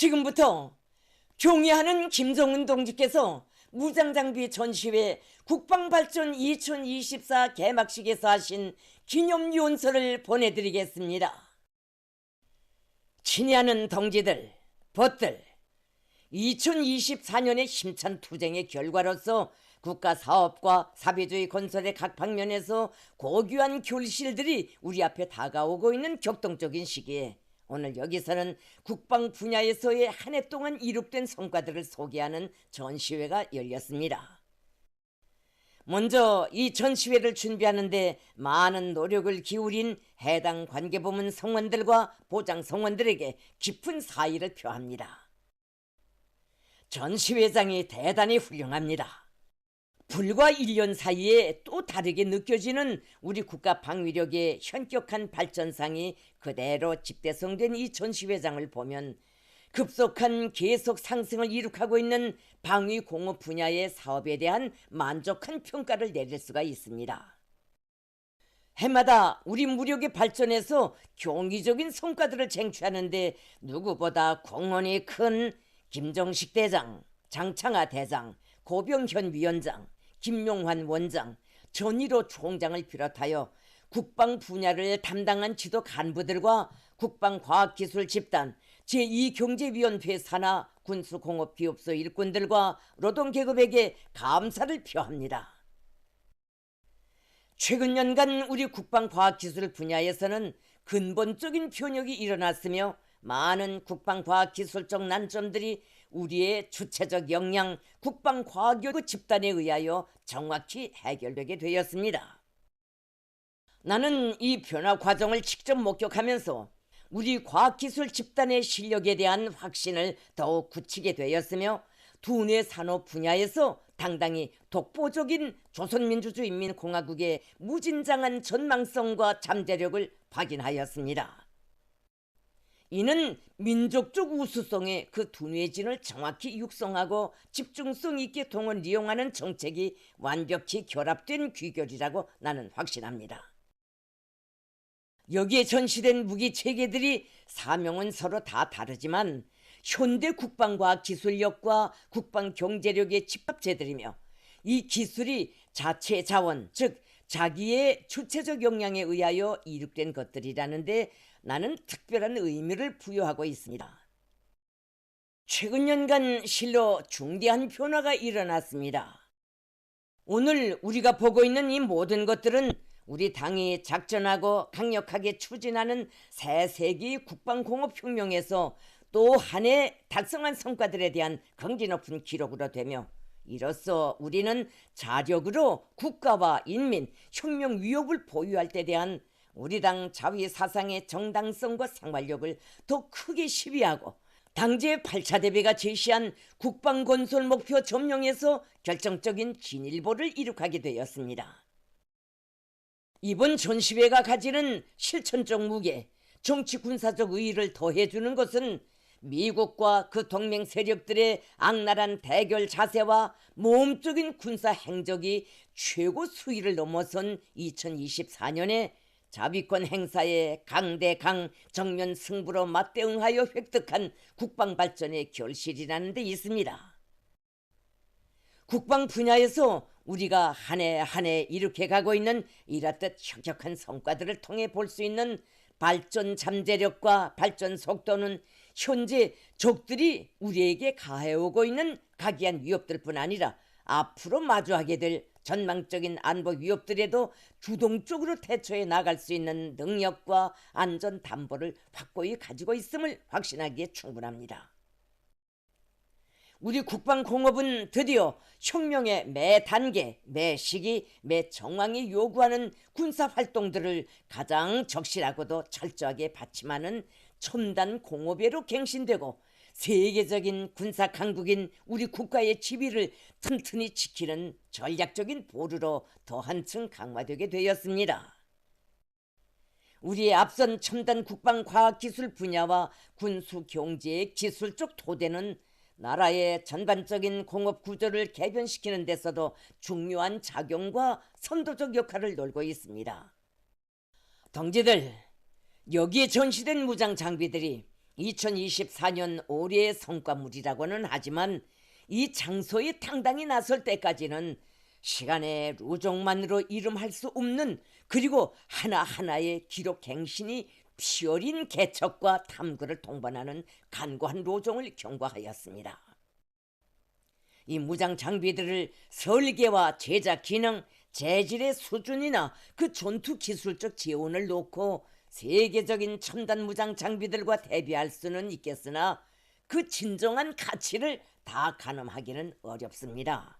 지금부터 경의하는 김정은 동지께서 무장장비 전시회 국방발전 2024 개막식에서 하신 기념유언서를 보내드리겠습니다. 친애하는 동지들, 벗들, 2024년의 힘찬 투쟁의 결과로서 국가사업과 사회주의 건설의 각 방면에서 고귀한 결실들이 우리 앞에 다가오고 있는 격동적인 시기에 오늘 여기서는 국방 분야에서의 한 해 동안 이룩된 성과들을 소개하는 전시회가 열렸습니다. 먼저 이 전시회를 준비하는데 많은 노력을 기울인 해당 관계부문 성원들과 보장 성원들에게 깊은 사의를 표합니다. 전시회장이 대단히 훌륭합니다. 불과 1년 사이에 또 다르게 느껴지는 우리 국가 방위력의 현격한 발전상이 그대로 집대성된 이 전시회장을 보면 급속한 계속 상승을 이룩하고 있는 방위공업 분야의 사업에 대한 만족한 평가를 내릴 수가 있습니다. 해마다 우리 무력의 발전에서 경이적인 성과들을 쟁취하는데 누구보다 공헌이 큰 김정식 대장, 장창하 대장, 고병현 위원장, 김용환 원장, 전일호 총장을 비롯하여 국방 분야를 담당한 지도 간부들과 국방과학기술 집단, 제2경제위원회 산하 군수공업기업소 일꾼들과 노동계급에게 감사를 표합니다. 최근 년간 우리 국방과학기술 분야에서는 근본적인 변혁이 일어났으며 많은 국방과학기술적 난점들이 우리의 주체적 역량 국방과학교 집단에 의하여 정확히 해결되게 되었습니다. 나는 이 변화 과정을 직접 목격하면서 우리 과학기술 집단의 실력에 대한 확신을 더욱 굳히게 되었으며 두뇌 산업 분야에서 당당히 독보적인 조선민주주의인민공화국의 무진장한 전망성과 잠재력을 확인하였습니다. 이는 민족적 우수성의 그 두뇌진을 정확히 육성하고 집중성 있게 동원 이용하는 정책이 완벽히 결합된 귀결이라고 나는 확신합니다. 여기에 전시된 무기 체계들이 사명은 서로 다 다르지만 현대 국방과학 기술력과 국방 경제력의 집합체들이며 이 기술이 자체 자원, 즉 자기의 주체적 역량에 의하여 이룩된 것들이라는데 나는 특별한 의미를 부여하고 있습니다. 최근 년간 실로 중대한 변화가 일어났습니다. 오늘 우리가 보고 있는 이 모든 것들은 우리 당이 작전하고 강력하게 추진하는 새 세기 국방공업혁명에서 또 한 해 달성한 성과들에 대한 긍지 높은 기록으로 되며 이로써 우리는 자력으로 국가와 인민, 혁명 위협을 보유할 때 대한 우리 당 자위 사상의 정당성과 생활력을 더 크게 시비하고 당제 8차 대회가 제시한 국방건설 목표 점령에서 결정적인 진일보를 이룩하게 되었습니다. 이번 전시회가 가지는 실천적 무게, 정치 군사적 의의를 더해주는 것은 미국과 그 동맹 세력들의 악랄한 대결 자세와 모험적인 군사 행적이 최고 수위를 넘어선 2024년에 자위권 행사에 강대강 정면 승부로 맞대응하여 획득한 국방 발전의 결실이라는 데 있습니다. 국방 분야에서 우리가 한 해 한 해 이룩해 가고 있는 이렇듯 혁혁한 성과들을 통해 볼 수 있는 발전 잠재력과 발전 속도는 현재 적들이 우리에게 가해오고 있는 각이한 위협들뿐 아니라 앞으로 마주하게 될 전망적인 안보 위협들에도 주동적으로 대처해 나갈 수 있는 능력과 안전 담보를 확고히 가지고 있음을 확신하기에 충분합니다. 우리 국방공업은 드디어 혁명의 매 단계, 매 시기, 매 정황이 요구하는 군사활동들을 가장 적실하고도 철저하게 받침하는 첨단 공업예로 갱신되고 세계적인 군사 강국인 우리 국가의 지위를 튼튼히 지키는 전략적인 보루로 더 한층 강화되게 되었습니다. 우리의 앞선 첨단 국방과학기술 분야와 군수경제의 기술적 토대는 나라의 전반적인 공업 구조를 개변시키는 데서도 중요한 작용과 선도적 역할을 놀고 있습니다. 동지들, 여기에 전시된 무장 장비들이 2024년 올해의 성과물이라고는 하지만 이 장소에 당당히 나설 때까지는 시간의 루종만으로 이름할 수 없는, 그리고 하나하나의 기록 갱신이 피어린 개척과 탐구를 동반하는 간고한 로종을 경과하였습니다. 이 무장 장비들을 설계와 제작 기능, 재질의 수준이나 그 전투 기술적 재원을 놓고 세계적인 첨단 무장 장비들과 대비할 수는 있겠으나 그 진정한 가치를 다 가늠하기는 어렵습니다.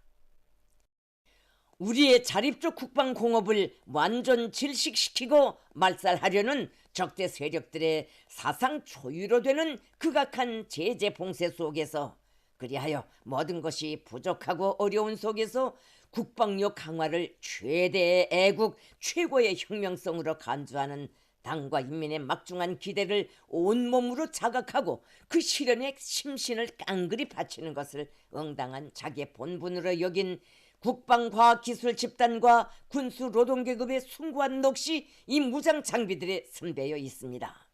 우리의 자립적 국방공업을 완전 질식시키고 말살하려는 적대 세력들의 사상 초유로 되는 극악한 제재 봉쇄 속에서, 그리하여 모든 것이 부족하고 어려운 속에서 국방력 강화를 최대의 애국, 최고의 혁명성으로 간주하는 당과 인민의 막중한 기대를 온몸으로 자각하고 그 실현에 심신을 깡그리 바치는 것을 응당한 자기의 본분으로 여긴 국방과학기술 집단과 군수노동계급의 숭고한 넋이 이 무장 장비들에 선배여 있습니다.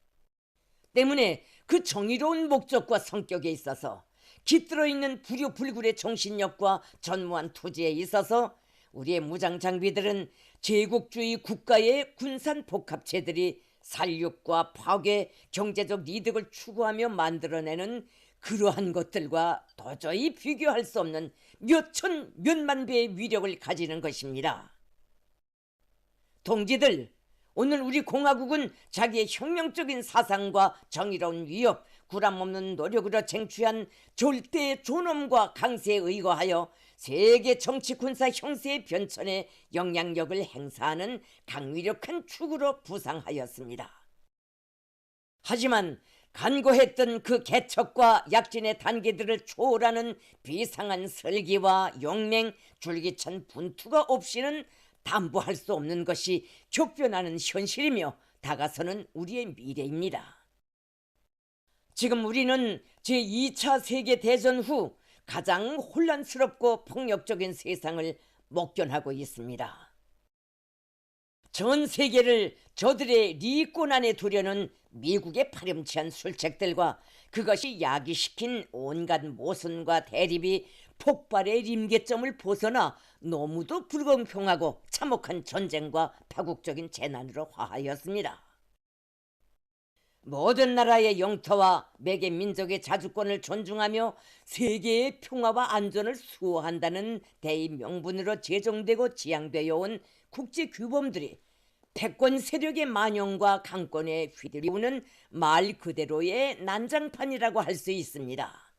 때문에 그 정의로운 목적과 성격에 있어서 깃들어 있는 불효불굴의 정신력과 전무한 투지에 있어서 우리의 무장 장비들은 제국주의 국가의 군산 복합체들이 살육과 파괴, 경제적 이득을 추구하며 만들어내는 그러한 것들과 도저히 비교할 수 없는 몇천 몇만 배의 위력을 가지는 것입니다. 동지들, 오늘 우리 공화국은 자기의 혁명적인 사상과 정의로운 위협, 구람없는 노력으로 쟁취한 절대의 존엄과 강세에 의거하여 세계 정치 군사 형세의 변천에 영향력을 행사하는 강위력한 축으로 부상하였습니다. 하지만 간고했던 그 개척과 약진의 단계들을 초월하는 비상한 설계와 용맹, 줄기찬 분투가 없이는 담보할 수 없는 것이 격변하는 현실이며 다가서는 우리의 미래입니다. 지금 우리는 제2차 세계대전 후 가장 혼란스럽고 폭력적인 세상을 목견하고 있습니다. 전 세계를 저들의 리권 안에 두려는 미국의 파렴치한 술책들과 그것이 야기시킨 온갖 모순과 대립이 폭발의 임계점을 벗어나 너무도 불공평하고 참혹한 전쟁과 파국적인 재난으로 화하였습니다. 모든 나라의 영토와 매개 민족의 자주권을 존중하며 세계의 평화와 안전을 수호한다는 대의 명분으로 제정되고 지향되어 온 국제규범들이 패권 세력의 만용과 강권에 휘둘리우는 말 그대로의 난장판이라고 할 수 있습니다.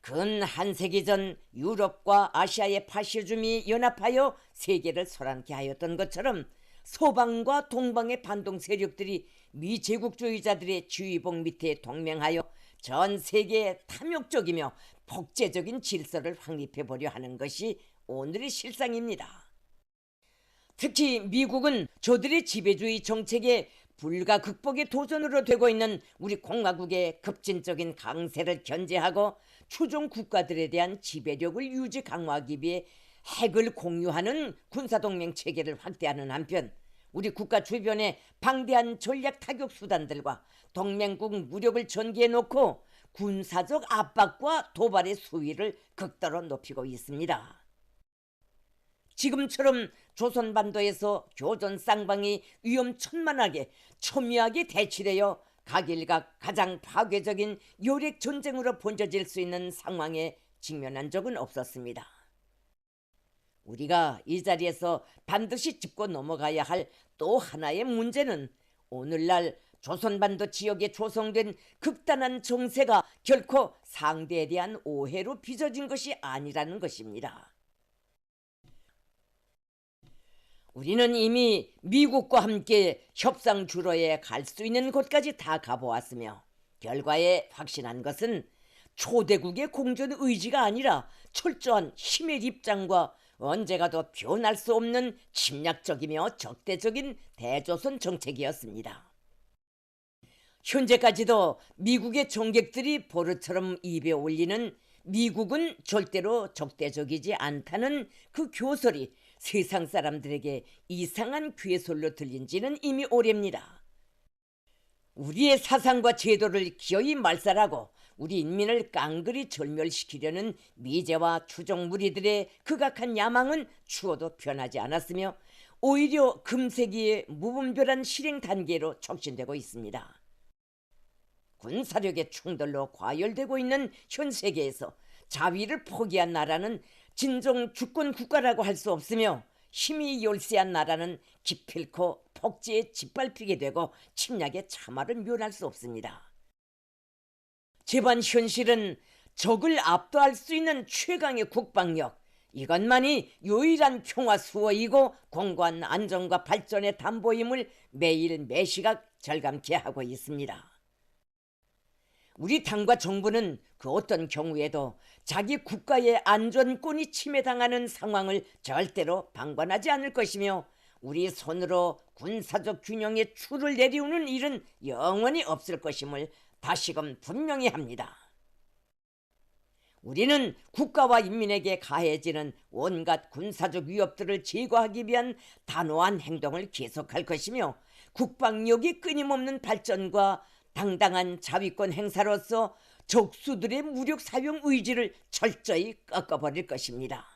근 한 세기 전 유럽과 아시아의 파시즘이 연합하여 세계를 소란케 하였던 것처럼 서방과 동방의 반동 세력들이 미제국주의자들의 지휘봉 밑에 동맹하여 전 세계에 탐욕적이며 폭제적인 질서를 확립해보려 하는 것이 오늘의 실상입니다. 특히 미국은 저들의 지배주의 정책에 불가 극복의 도전으로 되고 있는 우리 공화국의 급진적인 강세를 견제하고 추종 국가들에 대한 지배력을 유지 강화하기 위해 핵을 공유하는 군사동맹 체계를 확대하는 한편 우리 국가 주변에 방대한 전략 타격 수단들과 동맹국 무력을 전개해 놓고 군사적 압박과 도발의 수위를 극도로 높이고 있습니다. 지금처럼 조선반도에서 교전 쌍방이 위험천만하게 첨예하게 대치되어 각일각 가장 파괴적인 요렉 전쟁으로 번져질 수 있는 상황에 직면한 적은 없었습니다. 우리가 이 자리에서 반드시 짚고 넘어가야 할 또 하나의 문제는 오늘날 조선반도 지역에 조성된 극단한 정세가 결코 상대에 대한 오해로 빚어진 것이 아니라는 것입니다. 우리는 이미 미국과 함께 협상 주로에 갈 수 있는 곳까지 다 가보았으며 결과에 확신한 것은 초대국의 공존 의지가 아니라 철저한 힘의 입장과 언제 가도 변할 수 없는 침략적이며 적대적인 대조선 정책이었습니다. 현재까지도 미국의 정객들이 버릇처럼 입에 올리는 미국은 절대로 적대적이지 않다는 그 교설이 세상 사람들에게 이상한 괴솔로 들린 지는 이미 오래입니다. 우리의 사상과 제도를 기어이 말살하고 우리 인민을 깡그리 절멸시키려는 미제와 추종 무리들의 극악한 야망은 추호도 변하지 않았으며 오히려 금세기의 무분별한 실행 단계로 촉진되고 있습니다. 군사력의 충돌로 과열되고 있는 현 세계에서 자위를 포기한 나라는 진정 주권 국가라고 할 수 없으며 힘이 열세한 나라는 기필코 폭지에 짓밟히게 되고 침략의 참화를 묘할 수 없습니다. 제반 현실은 적을 압도할 수 있는 최강의 국방력, 이것만이 유일한 평화 수호이고 공고한 안정과 발전의 담보임을 매일 매시각 절감케 하고 있습니다. 우리 당과 정부는 그 어떤 경우에도 자기 국가의 안전권이 침해당하는 상황을 절대로 방관하지 않을 것이며 우리 손으로 군사적 균형의 추를 내리우는 일은 영원히 없을 것임을 다시금 분명히 합니다. 우리는 국가와 인민에게 가해지는 온갖 군사적 위협들을 제거하기 위한 단호한 행동을 계속할 것이며 국방력이 끊임없는 발전과 당당한 자위권 행사로서 적수들의 무력 사용 의지를 철저히 꺾어버릴 것입니다.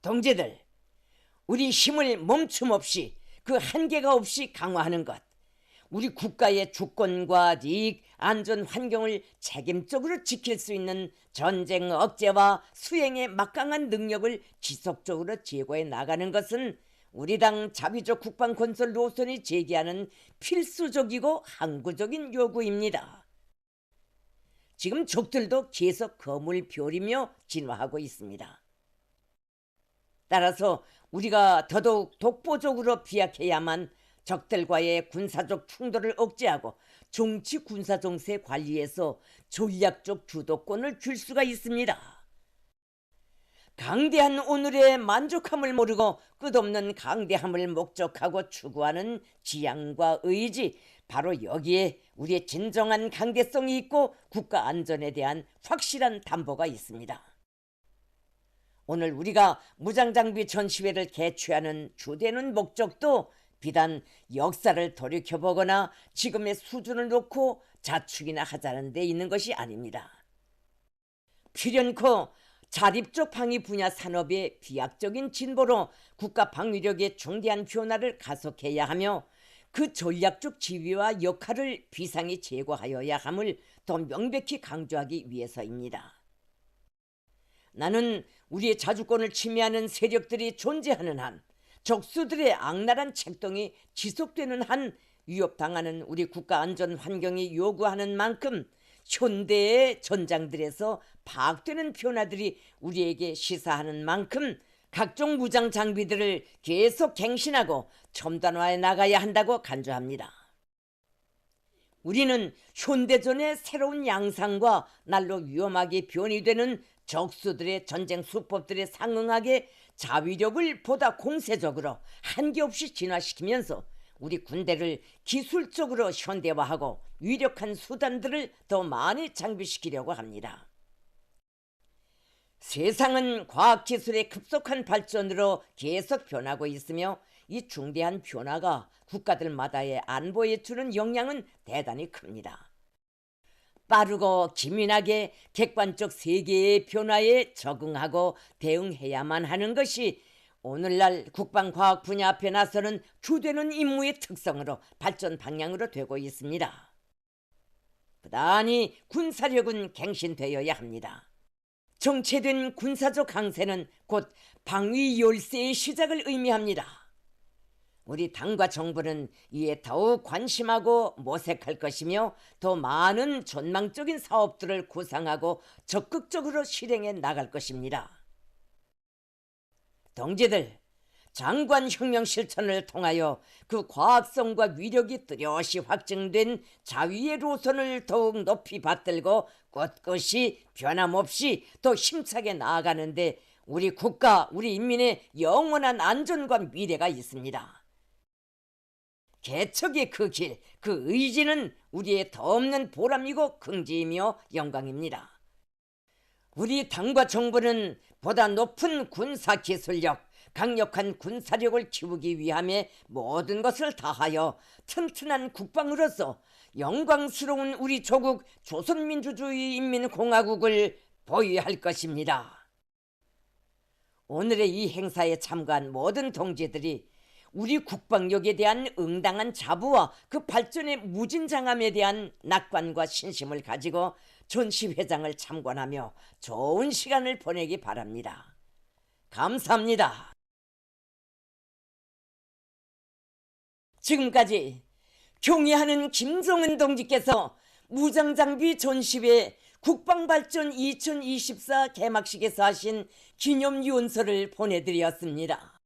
동지들, 우리 힘을 멈춤 없이 그 한계가 없이 강화하는 것, 우리 국가의 주권과 이익, 안전 환경을 책임적으로 지킬 수 있는 전쟁 억제와 수행의 막강한 능력을 지속적으로 제고해 나가는 것은 우리 당 자위적 국방 건설 노선이 제기하는 필수적이고 항구적인 요구입니다. 지금 적들도 계속 거물 벼리며 진화하고 있습니다. 따라서 우리가 더더욱 독보적으로 비약해야만 적들과의 군사적 충돌을 억제하고 정치 군사 정세 관리에서 전략적 주도권을 줄 수가 있습니다. 강대한 오늘의 만족함을 모르고 끝없는 강대함을 목적하고 추구하는 지향과 의지, 바로 여기에 우리의 진정한 강대성이 있고 국가 안전에 대한 확실한 담보가 있습니다. 오늘 우리가 무장장비 전시회를 개최하는 주되는 목적도 비단 역사를 돌이켜보거나 지금의 수준을 놓고 자축이나 하자는 데 있는 것이 아닙니다. 필연코 자립적 방위 분야 산업의 비약적인 진보로 국가 방위력의 중대한 변화를 가속해야 하며 그 전략적 지위와 역할을 비상히 제고하여야 함을 더 명백히 강조하기 위해서입니다. 나는 우리의 자주권을 침해하는 세력들이 존재하는 한, 적수들의 악랄한 책동이 지속되는 한 위협당하는 우리 국가 안전 환경이 요구하는 만큼 현대의 전장들에서 파악되는 변화들이 우리에게 시사하는 만큼 각종 무장 장비들을 계속 갱신하고 첨단화해 나가야 한다고 간주합니다. 우리는 현대전의 새로운 양상과 날로 위험하게 변이되는 적수들의 전쟁 수법들에 상응하게 자위력을 보다 공세적으로 한계없이 진화시키면서 우리 군대를 기술적으로 현대화하고 유력한 수단들을 더 많이 장비시키려고 합니다. 세상은 과학기술의 급속한 발전으로 계속 변하고 있으며 이 중대한 변화가 국가들마다의 안보에 주는 영향은 대단히 큽니다. 빠르고 기민하게 객관적 세계의 변화에 적응하고 대응해야만 하는 것이 오늘날 국방과학 분야 앞에 나서는 주되는 임무의 특성으로 발전 방향으로 되고 있습니다. 부단히 군사력은 갱신되어야 합니다. 정체된 군사적 강세는 곧 방위 열세의 시작을 의미합니다. 우리 당과 정부는 이에 더욱 관심하고 모색할 것이며 더 많은 전망적인 사업들을 구상하고 적극적으로 실행해 나갈 것입니다. 동지들, 장관혁명 실천을 통하여 그 과학성과 위력이 뚜렷이 확증된 자위의 노선을 더욱 높이 받들고 꿋꿋이 변함없이 더 힘차게 나아가는데 우리 국가, 우리 인민의 영원한 안전과 미래가 있습니다. 개척의 그 길, 그 의지는 우리의 더없는 보람이고 긍지이며 영광입니다. 우리 당과 정부는 보다 높은 군사기술력, 강력한 군사력을 키우기 위함에 모든 것을 다하여 튼튼한 국방으로서 영광스러운 우리 조국 조선민주주의인민공화국을 보유할 것입니다. 오늘의 이 행사에 참가한 모든 동지들이 우리 국방력에 대한 응당한 자부와 그 발전의 무진장함에 대한 낙관과 신심을 가지고 전시회장을 참관하며 좋은 시간을 보내기 바랍니다. 감사합니다. 지금까지 경의하는 김정은 동지께서 무장장비 전시회 국방발전 2024 개막식에서 하신 기념 유언서를 보내드렸습니다.